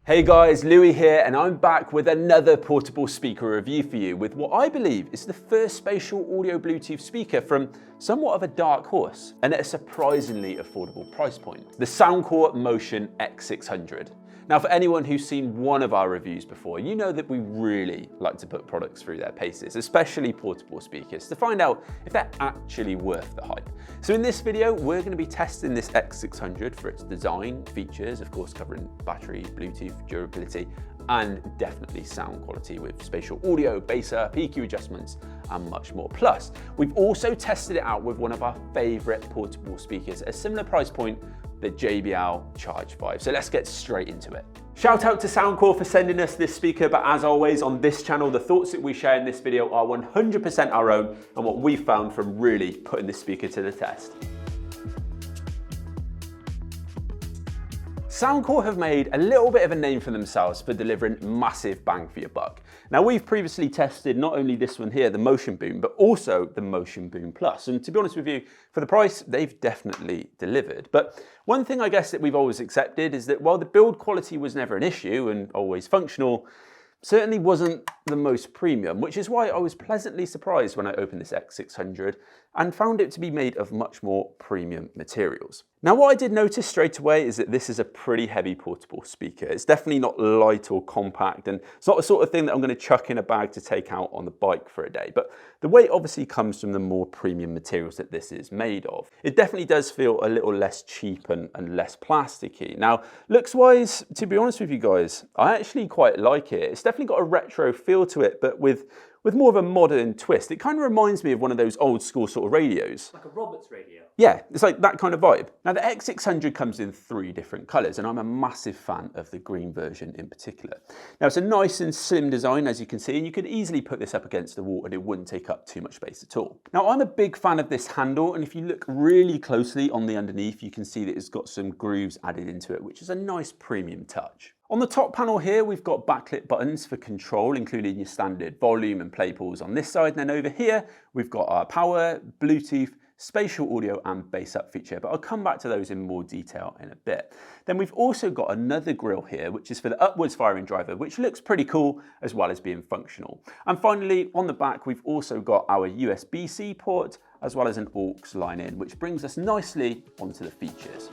Hey guys, Louis here, and I'm back with another portable speaker review for you with what I believe is the first spatial audio Bluetooth speaker from somewhat of a dark horse and at a surprisingly affordable price point. The Soundcore Motion X600. Now, for anyone who's seen one of our reviews before, you know that we really like to put products through their paces, especially portable speakers, to find out if they're actually worth the hype. So in this video, we're going to be testing this X600 for its design, features, of course covering battery, Bluetooth, durability, and definitely sound quality with spatial audio, bass up, EQ adjustments, and much more. Plus, we've also tested it out with one of our favorite portable speakers at a similar price point, the JBL Charge 5. So let's get straight into it. Shout out to Soundcore for sending us this speaker, but as always on this channel, the thoughts that we share in this video are 100% our own and what we found from really putting this speaker to the test. Soundcore have made a little bit of a name for themselves for delivering massive bang for your buck. Now, we've previously tested not only this one here, the Motion Boom, but also the Motion Boom Plus. And to be honest with you, for the price, they've definitely delivered. But one thing I guess that we've always accepted is that while the build quality was never an issue and always functional, certainly wasn't the most premium, which is why I was pleasantly surprised when I opened this X600 and found it to be made of much more premium materials. Now, what I did notice straight away is that this is a pretty heavy portable speaker. It's definitely not light or compact, and it's not the sort of thing that I'm going to chuck in a bag to take out on the bike for a day. But the weight obviously comes from the more premium materials that this is made of. It definitely does feel a little less cheap and less plasticky. Now, looks-wise, to be honest with you guys, I actually quite like it. It's definitely got a retro feel to it, but with more of a modern twist. It kind of reminds me of one of those old school sort of radios. Like a Roberts radio. Yeah, it's like that kind of vibe. Now, the X600 comes in 3 different colors, and I'm a massive fan of the green version in particular. Now, it's a nice and slim design, as you can see, and you could easily put this up against the wall and it wouldn't take up too much space at all. Now, I'm a big fan of this handle, and if you look really closely on the underneath, you can see that it's got some grooves added into it, which is a nice premium touch. On the top panel here, we've got backlit buttons for control, including your standard volume and play pause on this side. And then over here, we've got our power, Bluetooth, spatial audio and bass up feature, but I'll come back to those in more detail in a bit. Then we've also got another grille here, which is for the upwards firing driver, which looks pretty cool as well as being functional. And finally, on the back, we've also got our USB-C port, as well as an aux line in, which brings us nicely onto the features.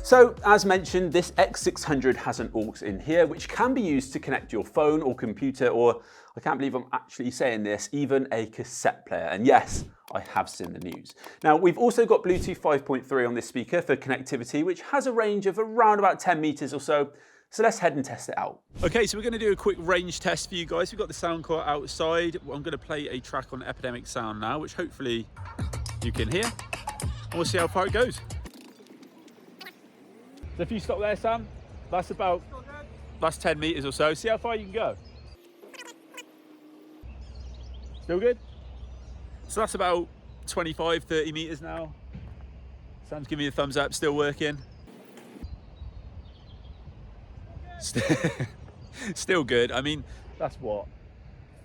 So, as mentioned, this X600 has an aux in here, which can be used to connect your phone or computer, or, I can't believe I'm actually saying this, even a cassette player. And yes, I have seen the news. Now, we've also got Bluetooth 5.3 on this speaker for connectivity, which has a range of around about 10 meters or so. So let's head and test it out. Okay, so we're going to do a quick range test for you guys. We've got the Soundcore outside. I'm going to play a track on Epidemic Sound now, which hopefully you can hear. And we'll see how far it goes. So if you stop there, Sam, that's 10 meters or so. See how far you can go. Still good? So that's about 25, 30 meters now. Sam's giving me a thumbs up, still working. Still good. I mean, that's what?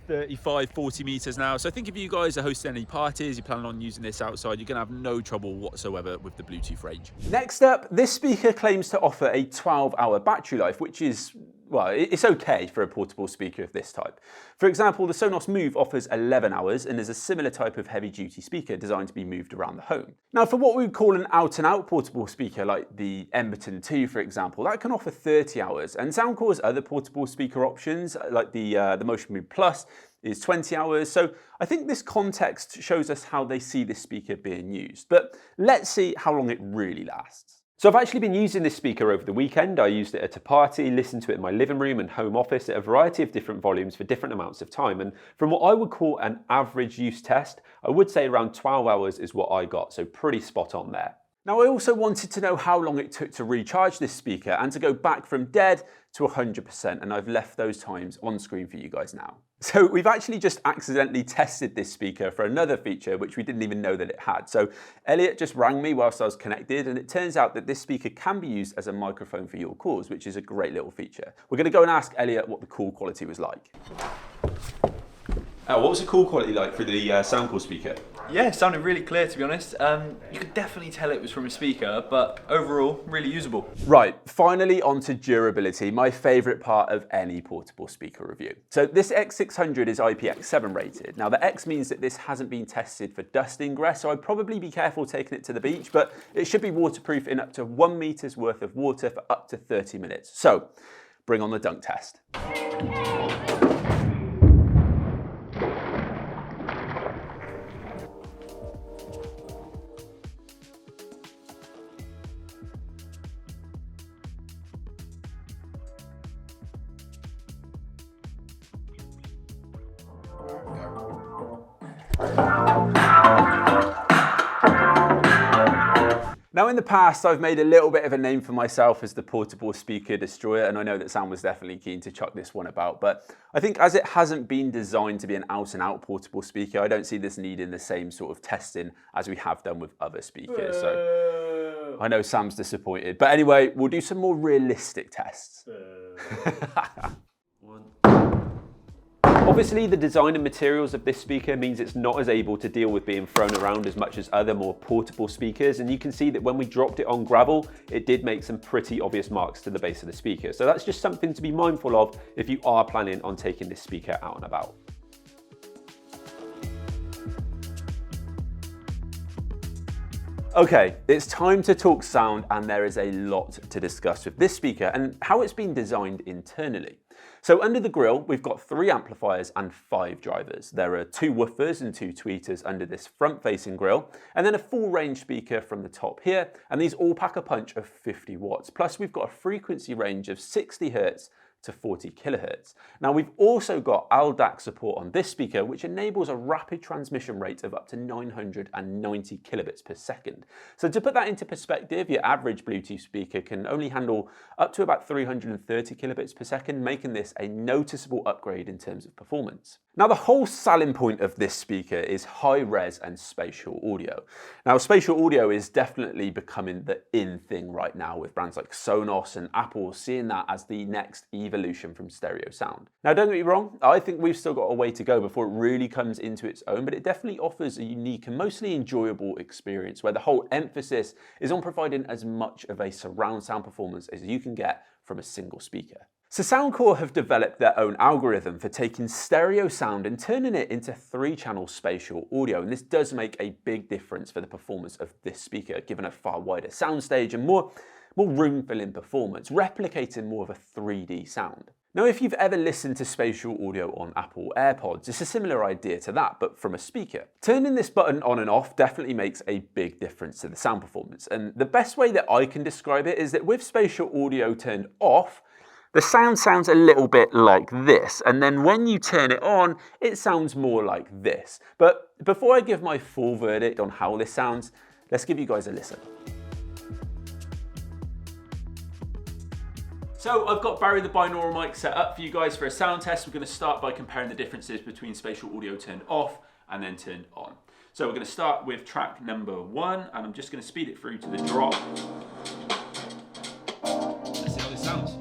35, 40 meters now. So I think if you guys are hosting any parties, you're planning on using this outside, you're gonna have no trouble whatsoever with the Bluetooth range. Next up, this speaker claims to offer a 12-hour battery life, which is, well, it's okay for a portable speaker of this type. For example, the Sonos Move offers 11 hours and is a similar type of heavy-duty speaker designed to be moved around the home. Now, for what we would call an out-and-out portable speaker, like the Emberton 2, for example, that can offer 30 hours. And Soundcore's other portable speaker options, like the Motion Move Plus, is 20 hours. So I think this context shows us how they see this speaker being used. But let's see how long it really lasts. So I've actually been using this speaker over the weekend. I used it at a party, listened to it in my living room and home office at a variety of different volumes for different amounts of time. And from what I would call an average use test, I would say around 12 hours is what I got. So pretty spot on there. Now, I also wanted to know how long it took to recharge this speaker and to go back from dead to 100%, and I've left those times on screen for you guys now. So we've actually just accidentally tested this speaker for another feature which we didn't even know that it had. So Elliot just rang me whilst I was connected, and it turns out that this speaker can be used as a microphone for your calls, which is a great little feature. We're going to go and ask Elliot what the call quality was like. What was the call quality like for the Soundcore speaker? Yeah, it sounded really clear, to be honest. You could definitely tell it was from a speaker, but overall, really usable. Right, finally onto durability, my favourite part of any portable speaker review. So this X600 is IPX7 rated. Now the X means that this hasn't been tested for dust ingress, so I'd probably be careful taking it to the beach, but it should be waterproof in up to 1 meter's worth of water for up to 30 minutes. So bring on the dunk test. Now in the past, I've made a little bit of a name for myself as the portable speaker destroyer, and I know that Sam was definitely keen to chuck this one about, but I think as it hasn't been designed to be an out-and-out portable speaker, I don't see this needing the same sort of testing as we have done with other speakers. So I know Sam's disappointed, but anyway, we'll do some more realistic tests. Obviously, the design and materials of this speaker means it's not as able to deal with being thrown around as much as other more portable speakers, and you can see that when we dropped it on gravel, it did make some pretty obvious marks to the base of the speaker. So that's just something to be mindful of if you are planning on taking this speaker out and about. Okay, it's time to talk sound, and there is a lot to discuss with this speaker and how it's been designed internally. So under the grille, we've got 3 amplifiers and 5 drivers. There are 2 woofers and 2 tweeters under this front-facing grille, and then a full range speaker from the top here, and these all pack a punch of 50 watts. Plus we've got a frequency range of 60 Hz to 40 kilohertz. Now we've also got ALDAC support on this speaker, which enables a rapid transmission rate of up to 990 kilobits per second. So to put that into perspective, your average Bluetooth speaker can only handle up to about 330 kilobits per second, making this a noticeable upgrade in terms of performance. Now the whole selling point of this speaker is high res and spatial audio. Now spatial audio is definitely becoming the in thing right now, with brands like Sonos and Apple seeing that as the next evolution from stereo sound. Now don't get me wrong, I think we've still got a way to go before it really comes into its own, but it definitely offers a unique and mostly enjoyable experience where the whole emphasis is on providing as much of a surround sound performance as you can get from a single speaker. So Soundcore have developed their own algorithm for taking stereo sound and turning it into 3-channel spatial audio, and this does make a big difference for the performance of this speaker, given a far wider soundstage and more room-filling performance, replicating more of a 3D sound. Now, if you've ever listened to spatial audio on Apple AirPods, it's a similar idea to that, but from a speaker. Turning this button on and off definitely makes a big difference to the sound performance, and the best way that I can describe it is that with spatial audio turned off, the sound sounds a little bit like this, and then when you turn it on, it sounds more like this. But before I give my full verdict on how this sounds, let's give you guys a listen. So I've got Barry the binaural mic set up for you guys for a sound test. We're going to start by comparing the differences between spatial audio turned off and then turned on. So we're going to start with track number 1, and I'm just going to speed it through to the drop. Let's see how this sounds.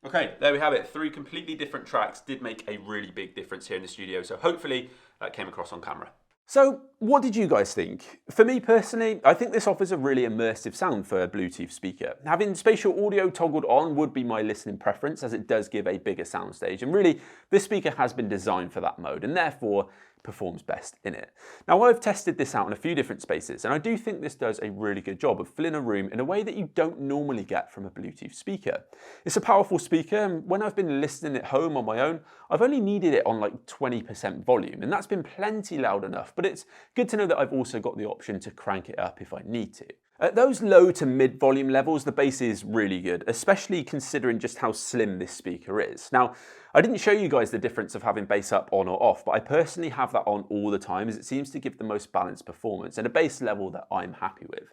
Okay, there we have it. 3 completely different tracks did make a really big difference here in the studio, so hopefully that came across on camera. So what did you guys think? For me personally, I think this offers a really immersive sound for a Bluetooth speaker. Having spatial audio toggled on would be my listening preference, as it does give a bigger soundstage, and really this speaker has been designed for that mode and therefore performs best in it. Now I've tested this out in a few different spaces and I do think this does a really good job of filling a room in a way that you don't normally get from a Bluetooth speaker. It's a powerful speaker, and when I've been listening at home on my own, I've only needed it on like 20% volume, and that's been plenty loud enough, but it's good to know that I've also got the option to crank it up if I need to. At those low to mid volume levels, the bass is really good, especially considering just how slim this speaker is. Now, I didn't show you guys the difference of having bass up on or off, but I personally have that on all the time, as it seems to give the most balanced performance and a bass level that I'm happy with.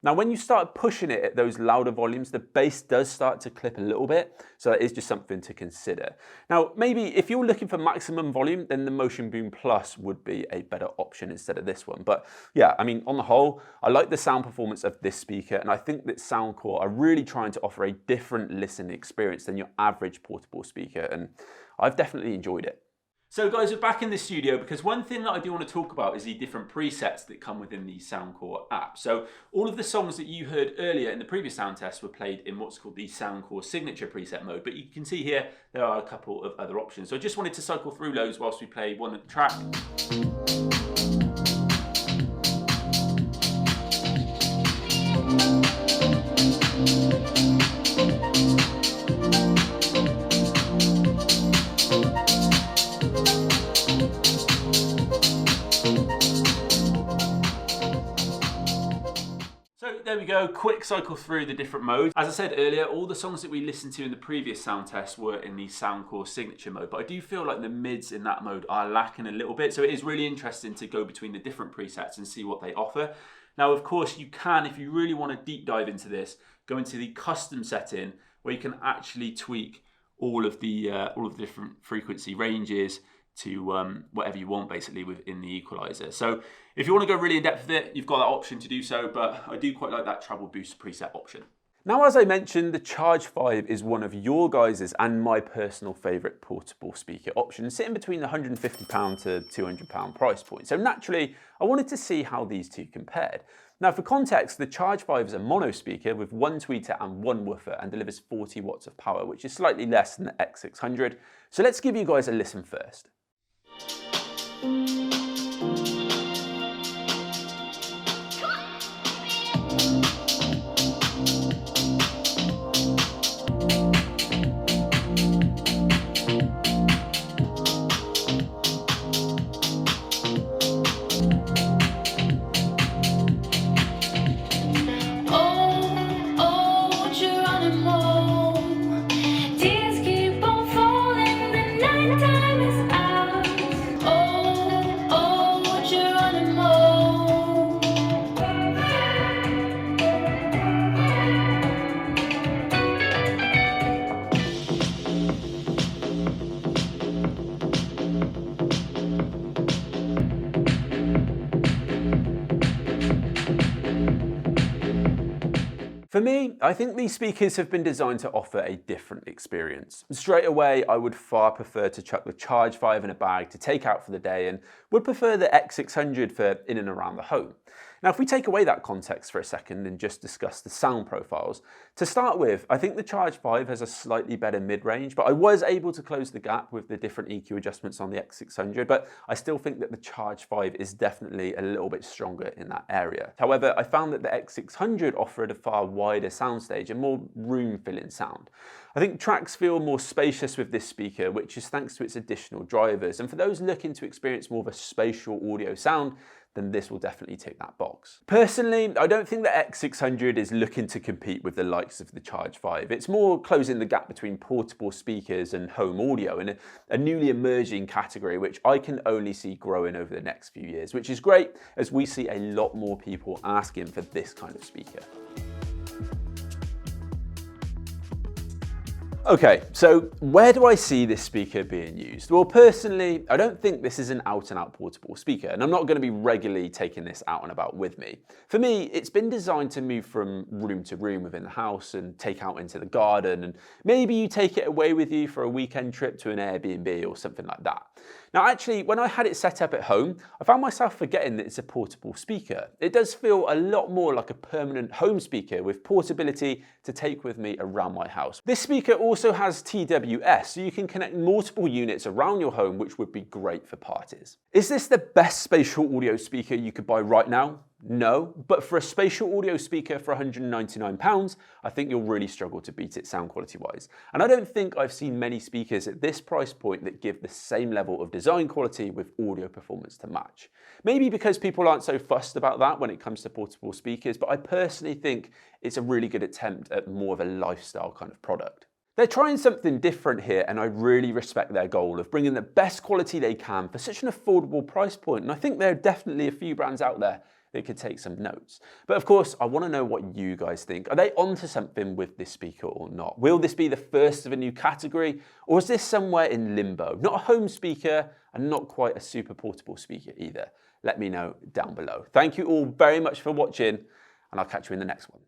Now, when you start pushing it at those louder volumes, the bass does start to clip a little bit, so that is just something to consider. Now, maybe if you're looking for maximum volume, then the Motion Boom Plus would be a better option instead of this one. But yeah, I mean, on the whole, I like the sound performance of this speaker, and I think that Soundcore are really trying to offer a different listening experience than your average portable speaker, and I've definitely enjoyed it. So guys, we're back in the studio because one thing that I do want to talk about is the different presets that come within the Soundcore app. So all of the songs that you heard earlier in the previous sound test were played in what's called the Soundcore signature preset mode, but you can see here there are a couple of other options. So I just wanted to cycle through those whilst we play one track. There we go, quick cycle through the different modes. As I said earlier, all the songs that we listened to in the previous sound test were in the Soundcore signature mode, but I do feel like the mids in that mode are lacking a little bit, so it is really interesting to go between the different presets and see what they offer. Now, of course, you can, if you really want to deep dive into this, go into the custom setting where you can actually tweak all of the different frequency ranges to whatever you want basically within the equalizer. So if you want to go really in depth with it, you've got that option to do so, but I do quite like that treble boost preset option. Now, as I mentioned, the Charge 5 is one of your guys's and my personal favourite portable speaker option, sitting between the £150 to £200 price point. So naturally, I wanted to see how these two compared. Now, for context, the Charge 5 is a mono speaker with one tweeter and one woofer and delivers 40 watts of power, which is slightly less than the X600. So let's give you guys a listen first. For me, I think these speakers have been designed to offer a different experience. Straight away, I would far prefer to chuck the Charge 5 in a bag to take out for the day and would prefer the X600 for in and around the home. Now, if we take away that context for a second and just discuss the sound profiles, to start with, I think the Charge 5 has a slightly better mid-range, but I was able to close the gap with the different EQ adjustments on the X600, but I still think that the Charge 5 is definitely a little bit stronger in that area. However, I found that the X600 offered a far wider soundstage and more room-filling sound. I think tracks feel more spacious with this speaker, which is thanks to its additional drivers, and for those looking to experience more of a spatial audio sound, then this will definitely tick that box. Personally, I don't think the X600 is looking to compete with the likes of the Charge 5. It's more closing the gap between portable speakers and home audio in a newly emerging category, which I can only see growing over the next few years, which is great as we see a lot more people asking for this kind of speaker. Okay, so where do I see this speaker being used? Well, personally, I don't think this is an out-and-out portable speaker, and I'm not going to be regularly taking this out and about with me. For me, it's been designed to move from room to room within the house and take out into the garden, and maybe you take it away with you for a weekend trip to an Airbnb or something like that. Now, actually, when I had it set up at home, I found myself forgetting that it's a portable speaker. It does feel a lot more like a permanent home speaker with portability to take with me around my house. This speaker also has TWS, so you can connect multiple units around your home, which would be great for parties. Is this the best spatial audio speaker you could buy right now? No, but for a spatial audio speaker for £199, I think you'll really struggle to beat it sound quality wise. And I don't think I've seen many speakers at this price point that give the same level of design quality with audio performance to match. Maybe because people aren't so fussed about that when it comes to portable speakers, but I personally think it's a really good attempt at more of a lifestyle kind of product. They're trying something different here, and I really respect their goal of bringing the best quality they can for such an affordable price point. And I think there are definitely a few brands out there that could take some notes. But of course, I want to know what you guys think. Are they onto something with this speaker or not? Will this be the first of a new category, or is this somewhere in limbo? Not a home speaker and not quite a super portable speaker either. Let me know down below. Thank you all very much for watching, and I'll catch you in the next one.